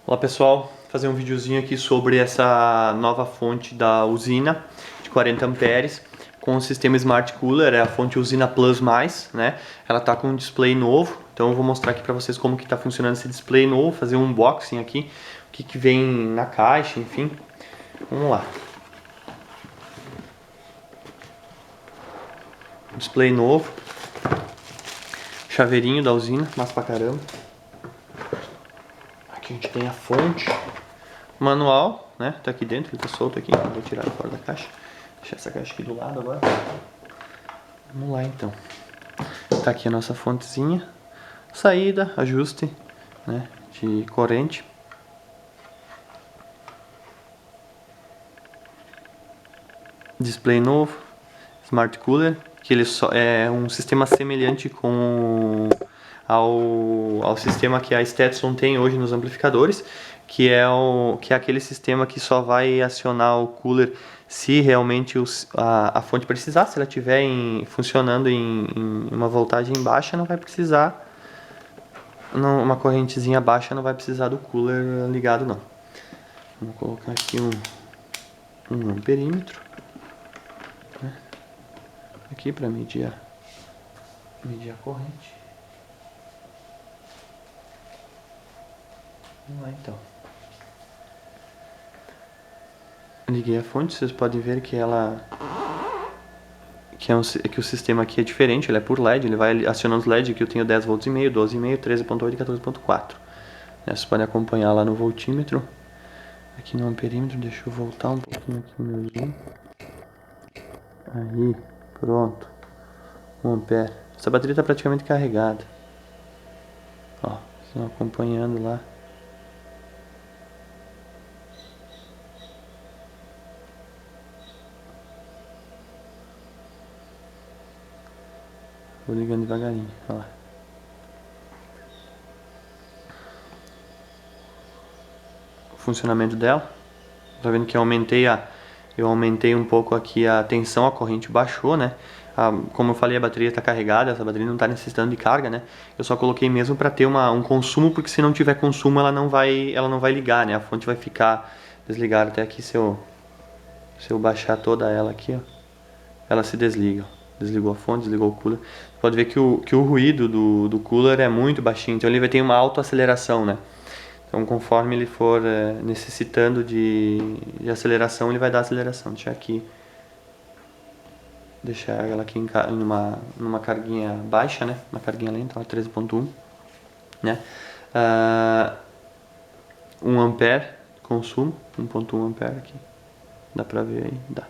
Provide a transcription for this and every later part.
Olá pessoal, fazer um videozinho aqui sobre essa nova fonte da usina de 40 amperes com o sistema Smart Cooler, é a fonte Usina Plus+, né? Ela tá com um display novo, então eu vou mostrar aqui para vocês como que tá funcionando esse display novo, fazer um unboxing aqui, o que vem na caixa, enfim. Vamos lá. Display novo, chaveirinho da usina, massa pra caramba. Aqui a gente tem a fonte, manual, né? Tá aqui dentro, ele tá solto aqui, vou tirar ele fora da caixa. Deixar essa caixa aqui do lado agora. Vamos lá então. Tá aqui a nossa fontezinha, saída, ajuste, né, de corrente. Display novo, Smart Cooler, que ele só é um sistema semelhante ao sistema que a Stetson tem hoje nos amplificadores, que é aquele sistema que só vai acionar o cooler se realmente a fonte precisar. Se ela estiver funcionando em uma voltagem baixa, não vai precisar, uma correntezinha baixa não vai precisar do cooler ligado não. Vamos colocar aqui um amperímetro, né, aqui para medir a corrente. Vamos lá então. Liguei a fonte, vocês podem ver que que o sistema aqui é diferente, ele é por LED, ele vai acionando os LED, que eu tenho 10 volts e meio, 12,5, 13,8 e 14,4. Vocês podem acompanhar lá no voltímetro, aqui no amperímetro. Deixa eu voltar um pouquinho aqui no meu zoom. Aí, pronto, 1 ampere. Essa bateria está praticamente carregada. Ó, vocês estão acompanhando lá. Vou ligando devagarinho, olha lá. O funcionamento dela. Tá vendo que eu aumentei um pouco aqui a tensão, a corrente baixou, né? Como eu falei, a bateria está carregada, essa bateria não está necessitando de carga, né? Eu só coloquei mesmo para ter um consumo, porque se não tiver consumo ela não vai ligar, né? A fonte vai ficar desligada. Até aqui, se eu baixar toda ela aqui, ó, ela se desliga. Desligou a fonte, desligou o cooler. Pode ver que o ruído do cooler é muito baixinho, então ele vai ter uma autoaceleração, né? Então conforme ele for necessitando de aceleração, ele vai dar aceleração. Deixar ela aqui numa carguinha baixa, né? Uma carguinha lenta, 13,1, né? 1 ampere consumo, 1,1 ampere aqui. Dá pra ver aí? Dá.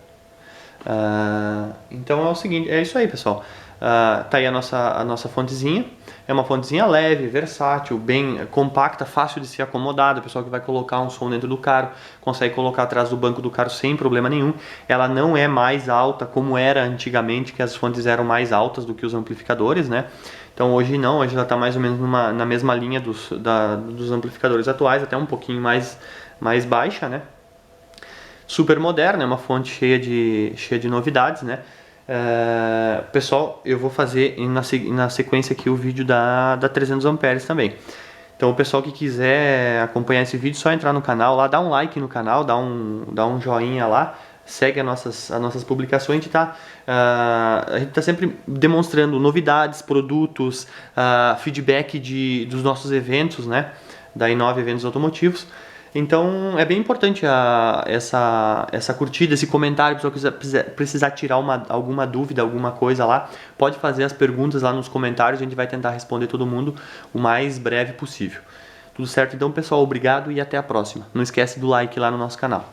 Então é o seguinte, é isso aí pessoal. Tá aí a nossa fontezinha. É uma fontezinha leve, versátil, bem compacta, fácil de ser acomodada. O pessoal que vai colocar um som dentro do carro consegue colocar atrás do banco do carro sem problema nenhum. Ela não é mais alta como era antigamente, que as fontes eram mais altas do que os amplificadores, né? Então hoje não, hoje ela está mais ou menos na mesma linha dos amplificadores atuais, até um pouquinho mais baixa, né? Super moderna, é uma fonte cheia de novidades, né? Pessoal, eu vou fazer na sequência aqui o vídeo da 300 amperes também. Então o pessoal que quiser acompanhar esse vídeo, só entrar no canal lá, dá um like no canal, dá um joinha lá, segue as nossas publicações. A gente tá sempre demonstrando novidades, produtos, feedback dos nossos eventos, né? Da Inove Eventos Automotivos. Então é bem importante essa curtida, esse comentário. Se você precisar tirar alguma dúvida, alguma coisa lá, pode fazer as perguntas lá nos comentários, a gente vai tentar responder todo mundo o mais breve possível. Tudo certo? Então pessoal, obrigado e até a próxima. Não esquece do like lá no nosso canal.